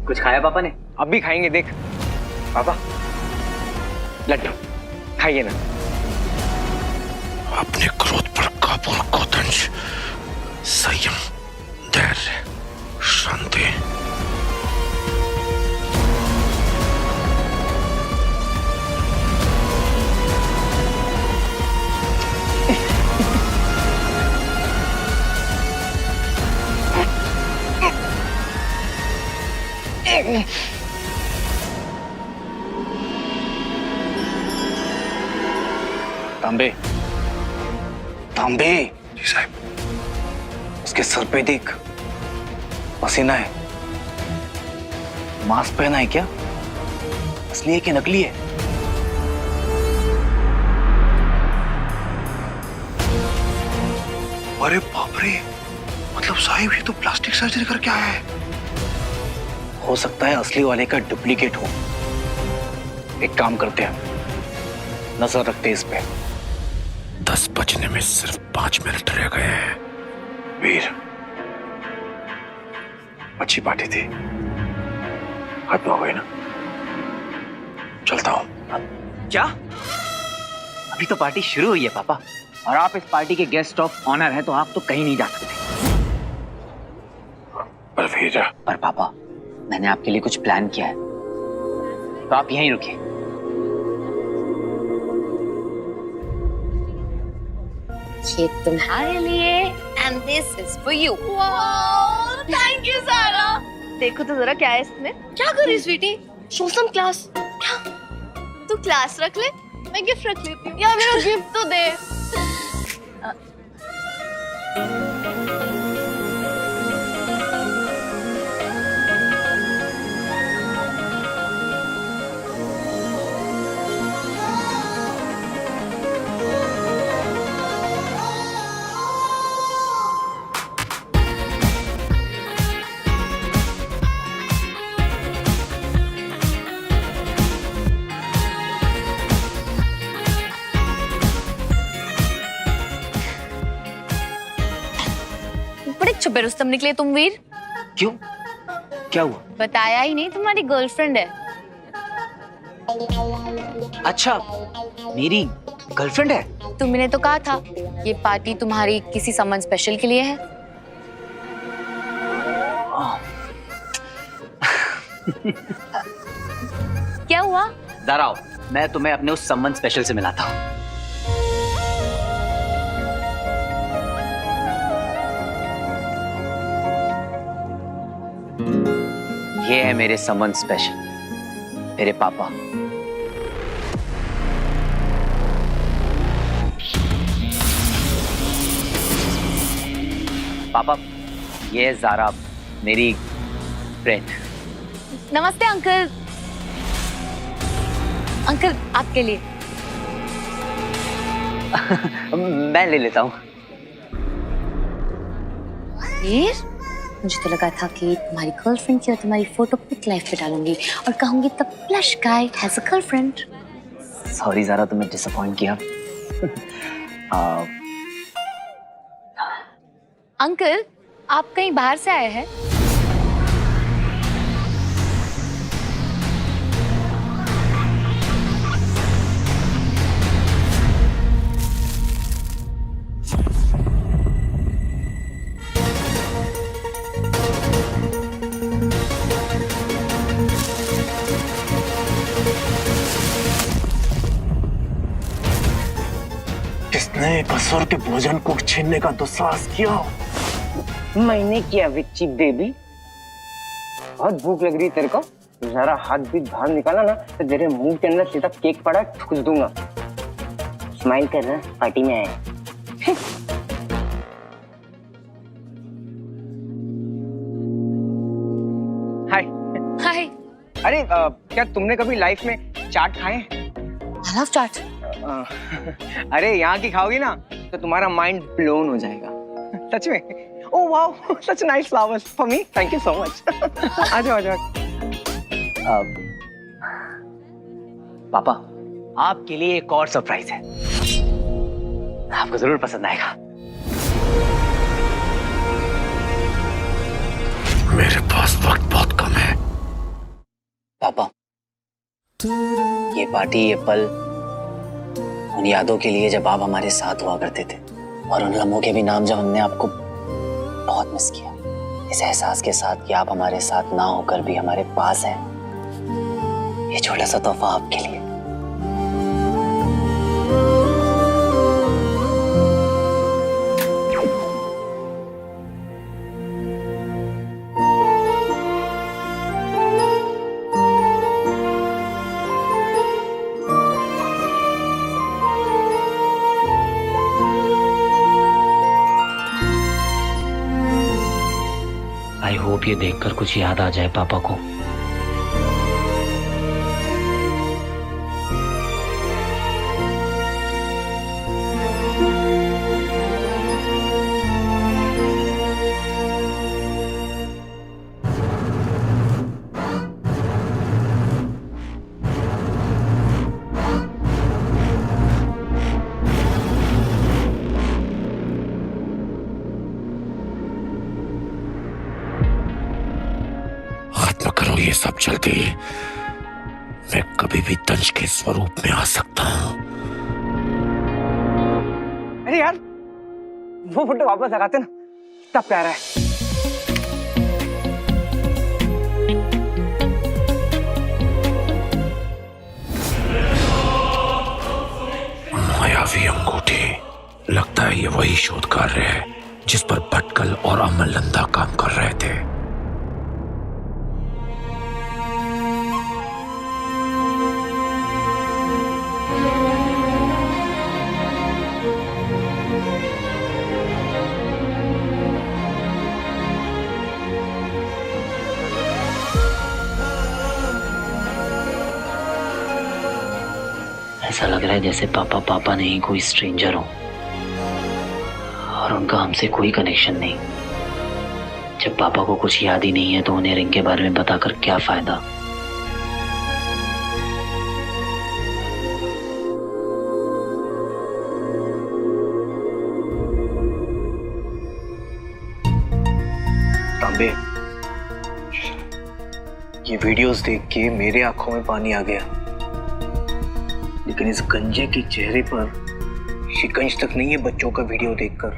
कुछ खाया पापा ने? अब भी खाएंगे, देख पापा, लड्डू खाइए ना। अपने क्रोध पर काबू रखो दंश, संयम, धैर्य, शांति। तांबे, तांबे, जी साहब। उसके सर पे देख, पसीना है। मास्क पहना है क्या? असली है कि नकली है? अरे बाप रे, मतलब साहिब ये तो प्लास्टिक सर्जरी करके आया है। हो सकता है असली वाले का डुप्लीकेट हो। एक काम करते हैं, नजर रखते हैं इस पे। 10 बजने में सिर्फ 5 मिनट रह गए हैं। वीर, अच्छी पार्टी थी, खत्म हो गई ना? चलता हूं। क्या? अभी तो पार्टी शुरू हुई है पापा, और आप इस पार्टी के गेस्ट ऑफ ऑनर हैं, तो आप तो कहीं नहीं जा सकते। पर वीर, पर पापा, मैंने आपके लिए कुछ प्लान किया है, तो आप यहीं रुकिए। ये तुम्हारे लिए and this is for you. Wow, thank you सारा। देखो तो जरा क्या है इसमें। क्या कर रही स्वीटी? Show some class. क्या? तू क्लास रख ले, मैं गिफ्ट रख लेती हूँ। यार मेरा गिफ्ट तो दे। बड़े छुपे रुस्तम निकले तुम वीर। क्यों? क्या हुआ? बताया ही नहीं, तुम्हारी गर्लफ्रेंड है। अच्छा, मेरी गर्लफ्रेंड है? तुमने तो कहा था ये पार्टी तुम्हारी किसी समन स्पेशल के लिए है। क्या हुआ? डराओ, मैं तुम्हें अपने उस सम्मन स्पेशल से मिलाता हूँ। ये है मेरे सम्मन स्पेशल, मेरे पापा। पापा, ये है ज़ारा, मेरी फ्रेंड। नमस्ते अंकल। अंकल आपके लिए। मैं ले लेता हूँ। वीर, मुझे तो लगा था कि तुम्हारी गर्लफ्रेंड की और तुम्हारी फोटो पिक लाइफ पे डालूंगी और कहूंगी the flash guy has a girlfriend. Sorry Zara, तुम्हें डिसअपॉइंट किया। अंकल, आप कहीं बाहर से आए हैं? किसने कसौर के भोजन को छीनने का दुस्साहस किया? मैंने किया विक्ची बेबी। बहुत भूख लग रही है तेरे को? जरा हाथ भी बाहर निकाला ना तो तेरे मुंह के अंदर सीधा केक पड़ा ठूस दूंगा। स्माइल कर ना, पार्टी में आए। हाय। हाय। अरे क्या तुमने कभी लाइफ में चाट खाए हैं? I love चाट। अरे यहाँ की खाओगी ना तो तुम्हारा माइंड ब्लोन हो जाएगा। सच में। ओह वाओ, सच nice flowers for me, thank you so much. आ जाओ आ जाओ। पापा, आपके लिए एक और सरप्राइज है, आपको जरूर पसंद आएगा। मेरे पास वक्त बहुत कम है। पापा, ये पार्टी, ये पल उन यादों के लिए जब आप हमारे साथ हुआ करते थे, और उन लम्हों के भी नाम जब हमने आपको बहुत मिस किया, इस एहसास के साथ कि आप हमारे साथ ना होकर भी हमारे पास हैं। ये छोटा सा तोहफा आपके लिए। आई होप ये देखकर कुछ याद आ जाए पापा को। खत्म करो ये सब जल्दी। मैं कभी भी दंश के स्वरूप में आ सकता हूँ। अरे यार, वो फोटो वापस लगाते ना, कितना प्यारा है। मायावी अंगूठी, लगता है ये वही शोध कार्य है जिस पर भटकल और अमरनंदा काम कर रहे थे। ऐसा लग रहा है जैसे पापा पापा नहीं, कोई स्ट्रेंजर हो, और उनका हमसे कोई कनेक्शन नहीं। जब पापा को कुछ याद ही नहीं है तो उन्हें रिंग के बारे में बताकर क्या फायदा। तांबे, ये वीडियोस देख के मेरे आंखों में पानी आ गया, लेकिन इस गंजे के चेहरे पर शिकंज तक नहीं है बच्चों का वीडियो देखकर।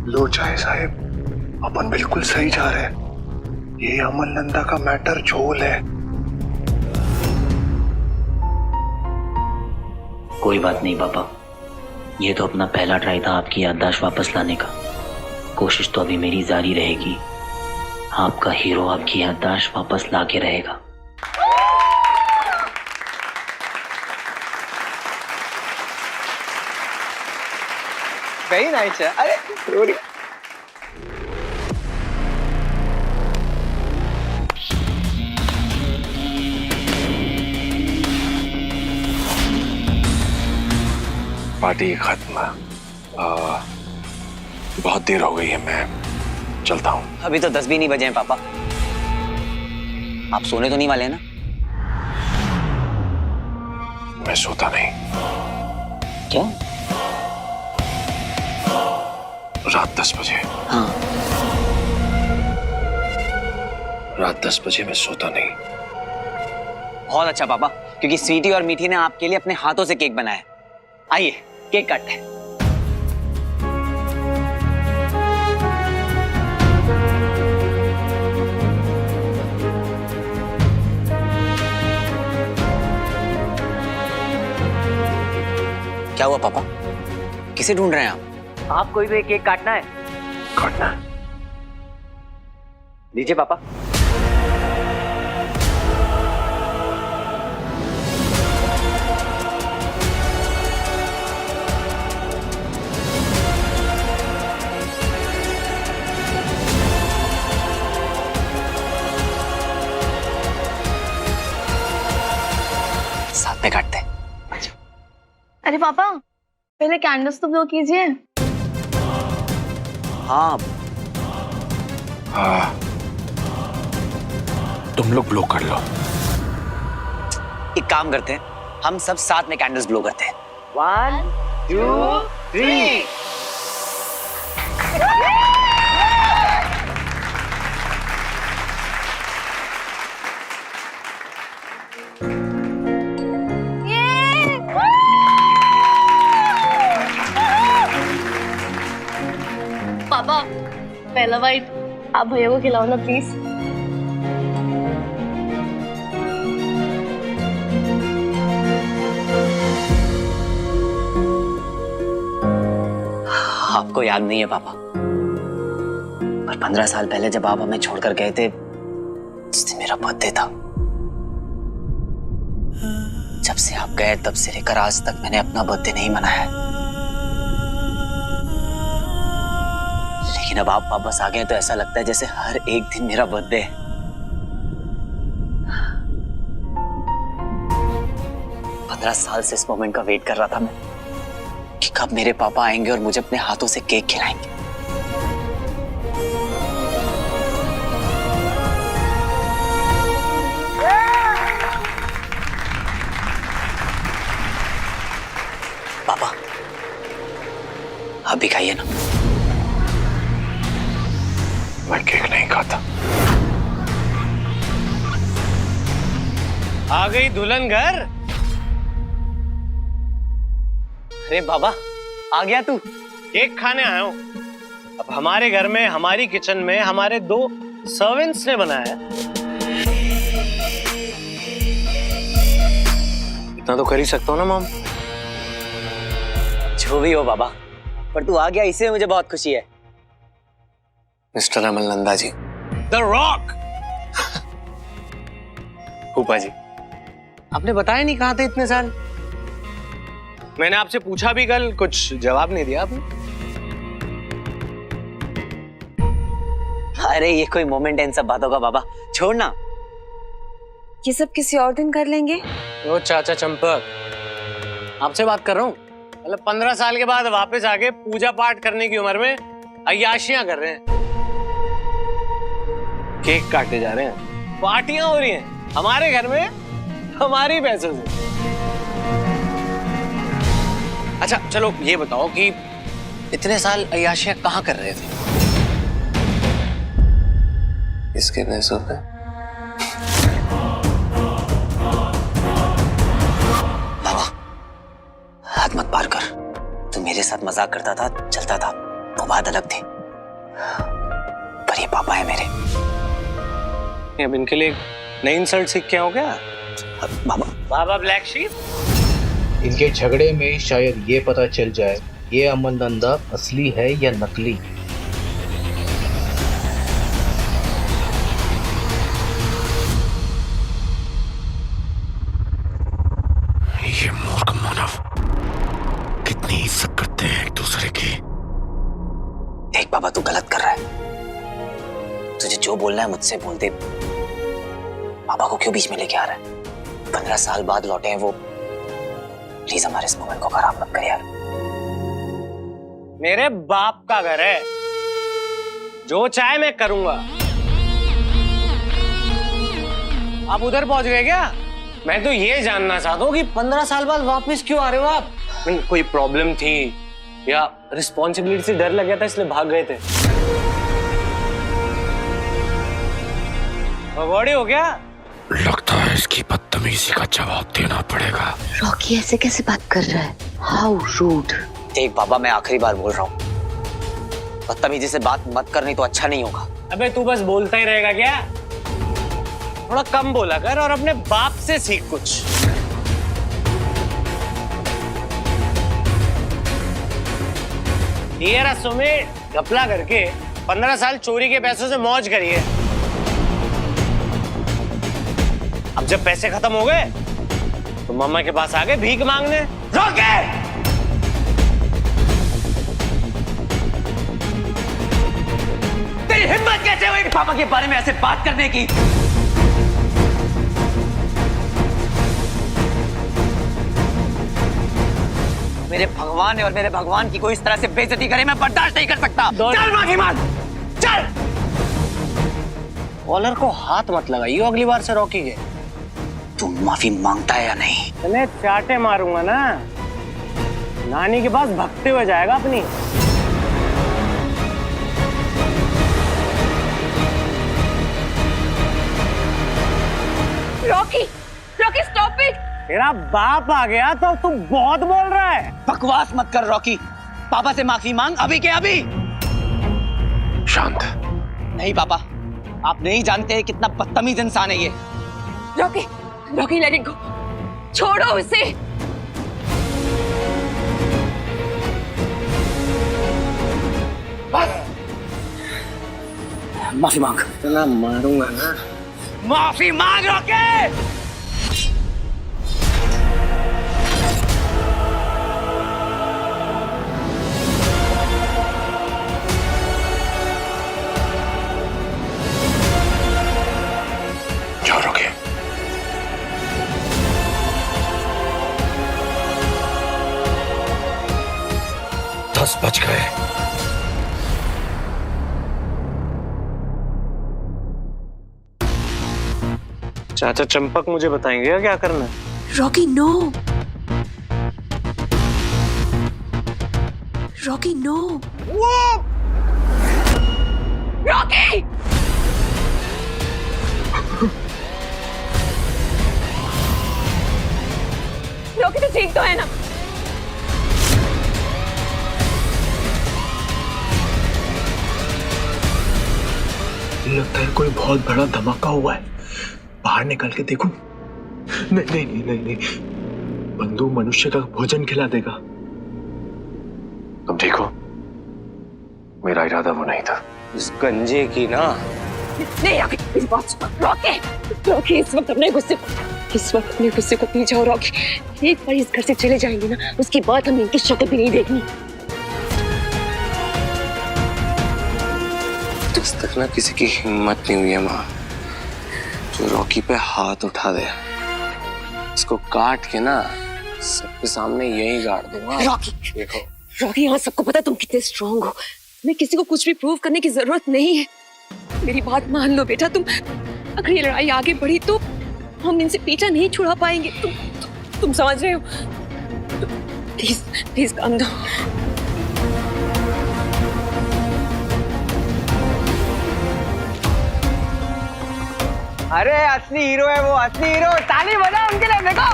लो चाहे साहब, अपन बिल्कुल सही जा रहे हैं। ये अमरनंदा का मैटर झोल है। कोई बात नहीं पापा, ये तो अपना पहला ट्राई था आपकी याददाश्त वापस लाने का। कोशिश तो अभी मेरी जारी रहेगी। आपका हीरो आपकी याददाश्त वापस ला के रहेगा। वेरी नाइस है। अरे रोरी। पार्टी खत्म। बहुत देर हो गई है, मैं चलता हूँ। अभी तो 10 भी नहीं बजे हैं पापा। आप सोने तो नहीं वाले हैं ना? मैं सोता नहीं। क्या? रात 10 बजे। हाँ। रात 10 बजे मैं सोता नहीं। बहुत अच्छा पापा, क्योंकि स्वीटी और मीठी ने आपके लिए अपने हाथों से केक बनाया। आइए केक काटते हैं। क्या हुआ पापा, किसे ढूंढ रहे हैं आप? आपको ही तो एक केक काटना है। काटना? लीजिए पापा। साथ में काटते हैं। अरे पापा, पहले कैंडल्स तो ब्लो कीजिए। हाँ हाँ, तुम लोग ब्लो कर लो। एक काम करते हैं, हम सब साथ में कैंडल्स ब्लो करते हैं। 1 2 3। पापा, पहला बाइट आप भैया को खिलाओ ना प्लीज। आपको याद नहीं है पापा, पर 15 साल पहले जब आप हमें छोड़कर गए थे, उस दिन मेरा बर्थडे था। जब से आप गए तब से लेकर आज तक मैंने अपना बर्थडे नहीं मनाया है। लेकिन अब आप वापस आ गए तो ऐसा लगता है जैसे हर एक दिन मेरा बर्थडे है। पंद्रह साल से इस मोमेंट का वेट कर रहा था मैं कि कब मेरे पापा आएंगे और मुझे अपने हाथों से केक खिलाएंगे। पापा, आप भी खाइए ना। मैं केक नहीं खाता। आ गई दुल्हन घर। अरे बाबा, आ गया तू? केक खाने आया हूं। अब हमारे घर में, हमारी किचन में हमारे 2 सर्वेंट्स ने बनाया है। इतना तो कर ही सकता हूं ना मॉम। जो भी हो बाबा, पर तू आ गया इससे मुझे बहुत खुशी है। Mister Amal Nanda ji, the rock. फूफा जी, आपने बताया नहीं कहाँ थे इतने साल? मैंने आपसे पूछा भी कल, कुछ जवाब नहीं दिया आपने। अरे ये कोई मोमेंट है इन सब बातों का बाबा, छोड़ना। ये सब किसी और दिन कर लेंगे। ओ चाचा चंपक, आपसे बात कर रहा हूँ। मतलब 15 साल के बाद वापस आके पूजा पाठ करने की उम्र में अय्याशियां कर रहे हैं, केक काटे जा रहे हैं, पार्टियां हो रही हैं हमारे घर में हमारी पैसों से। अच्छा चलो ये बताओ कि इतने साल अय्याशियां कहाँ कर रहे थे? इसके पैसों पे? बाबा, हाथ मत पार कर। तू मेरे साथ मजाक करता था, चलता था, वो बात अलग थी। पर ये पापा है मेरे। अब इनके लिए नई इंसल्ट सीख के हो क्या? बाबा, बाबा ब्लैक शीप। इनके झगड़े में शायद ये पता चल जाए ये अमल नंदा असली है या नकली। ये मूर्ख मानव कितनी इज्जत करते हैं एक दूसरे की। देख बाबा, तू गलत कर रहा है। तुझे जो बोलना है मुझसे बोल दे। पापा को क्यों बीच में लेके आ रहा है? 15 साल बाद लौटे हैं वो। प्लीज हमारे इस मोमेंट को खराब मत कर यार। मेरे बाप का घर है, जो चाहे मैं करूंगा। आप उधर पहुंच गए क्या? मैं तो ये जानना चाहता हूँ कि 15 साल बाद वापस क्यों आ रहे हो आप? कोई प्रॉब्लम थी या रिस्पॉन्सिबिलिटी से डर लग गया था इसलिए भाग गए थे? बॉडी हो गया? लगता है इसकी बदतमीजी का जवाब देना पड़ेगा। रॉकी ऐसे कैसे बात कर रहा है? How rude. देख बाबा, मैं आखिरी बार बोल रहा हूँ, बदतमीजी से बात मत करनी तो अच्छा नहीं होगा। अबे तू बस बोलता ही रहेगा क्या? थोड़ा कम बोला कर और अपने बाप से सीख कुछ। ये रसों में घपला करके 15 साल चोरी के पैसों से मौज करिए, जब पैसे खत्म हो गए तो मम्मा के पास आ गए भीख मांगने। रॉकी! तेरी हिम्मत कैसे हुई पापा के बारे में ऐसे बात करने की? मेरे भगवान है और मेरे भगवान की कोई इस तरह से बेइज्जती करे मैं बर्दाश्त नहीं कर सकता। चल माफी मांग, चल। कॉलर को हाथ मत लगाइयो अगली बार से रॉकी के। तू माफी मांगता है या नहीं? मैं चाटे मारूंगा ना, नानी के पास भगते हुए जाएगा अपनी। Rocky, Rocky stop it. तेरा बाप आ गया तो तू बहुत बोल रहा है। बकवास मत कर रॉकी, पापा से माफी मांग अभी के अभी। शांत। नहीं पापा, आप नहीं जानते कितना बदतमीज इंसान है ये। Rocky, Rocky let it go, छोड़ो उसे। बस माफी मांग। इतना मारूंगा ना। माफी मांग रॉकी। जाओ रॉकी। 10 बज गए। चाचा चंपक मुझे बताएंगे क्या करना है? Rocky no, Rocky no. Rocky, Rocky तो ठीक तो है ना? लगता है कोई बहुत बड़ा धमाका हुआ है, बाहर निकल के देखूं? नहीं नहीं नहीं नहीं नहीं, बंदूक मनुष्य का भोजन खिला देगा। तुम ठीक हो? मेरा इरादा वो नहीं था। इस गंजे की ना। नहीं रॉकी, मेरी बात सुनो। रॉकी, रॉकी इस वक्त अपने गुस्से को पी जाओ रॉकी। एक बार इस घर से चले जाएंगे ना, उसके बाद हम इनकी शक्ल भी नहीं देखनी। आज तक ना किसी की हिम्मत नहीं हुई है माँ जो रॉकी पे हाथ उठा दे। इसको काट के ना सबके सामने यही गाड़ दूंगा। रॉकी, देखो रॉकी, यहाँ सबको पता है तुम कितने स्ट्रांग हो। तुम्हें किसी को कुछ भी प्रूव करने की जरूरत नहीं है। मेरी बात मान लो बेटा, तुम अगर ये लड़ाई आगे बढ़ी तो हम इनसे पीछा नहीं छुड़ा पाएंगे। तुम समझ रहे हो? प्लीज प्लीज काम दो। अरे असली हीरो है वो, असली हीरो। ताली बजाओ उनके लिए, देखो।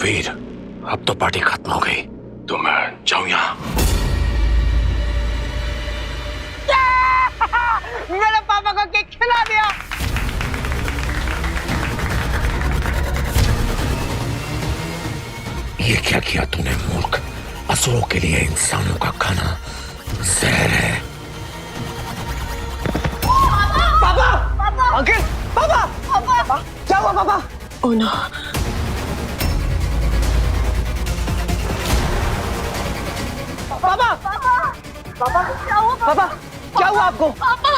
वीर, अब तो पार्टी खत्म हो गई, तो मैं जाऊं यहाँ? मेरे पापा को केक खिला दिया। ये क्या किया तूने मूर्ख? असुरों के लिए इंसानों का खाना जहर है। पापा, अंकल, पापा, क्या हुआ पापा? Oh no. पापा, क्या हुआ आपको? पापा,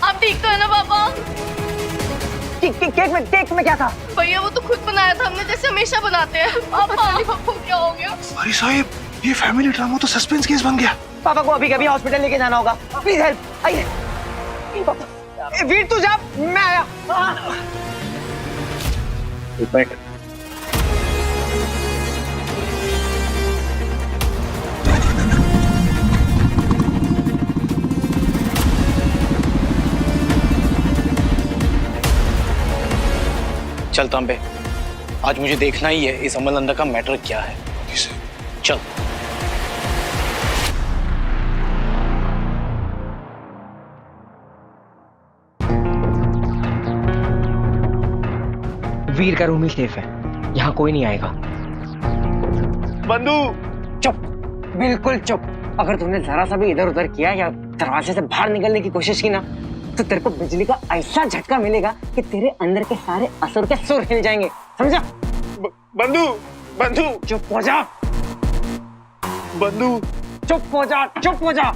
आप ठीक तो है ना पापा? केक में क्या था? भैया वो तो खुद बनाया था हमने, जैसे हमेशा बनाते हैं। पापा को क्या हो गया? अरे साहिब, ये फैमिली ड्रामा तो सस्पेंस केस बन गया। पापा को अभी कभी हॉस्पिटल लेके जाना होगा। Please help. आइए। पापा, वीर तू जा, मैं आया। एक मिनट। चल तांबे, आज मुझे देखना ही है इस अमल नंदा का मैटर क्या है। चल। वीर का रूम ही सेफ है, यहाँ कोई नहीं आएगा। बंधु चुप, बिल्कुल चुप। अगर तूने जरा सा भी इधर उधर किया या दरवाजे से बाहर निकलने की कोशिश की ना तो तेरे को बिजली का ऐसा झटका मिलेगा कि तेरे अंदर के सारे असुर के सुर हिल जाएंगे, समझा? बंधु बंधु चुप हो जा, बंधु चुप हो जा, चुप हो जा।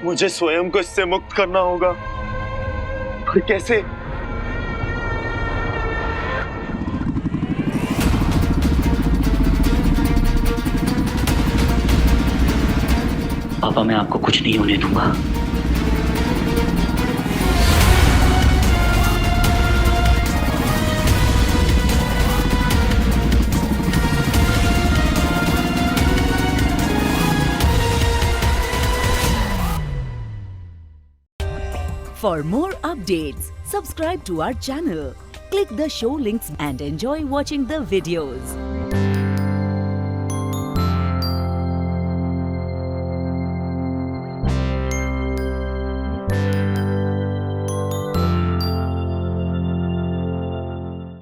मुझे स्वयं को इससे मुक्त करना होगा, पर कैसे? पापा मैं आपको कुछ नहीं होने दूंगा। For more updates, subscribe to our channel, click the show links and enjoy watching the videos.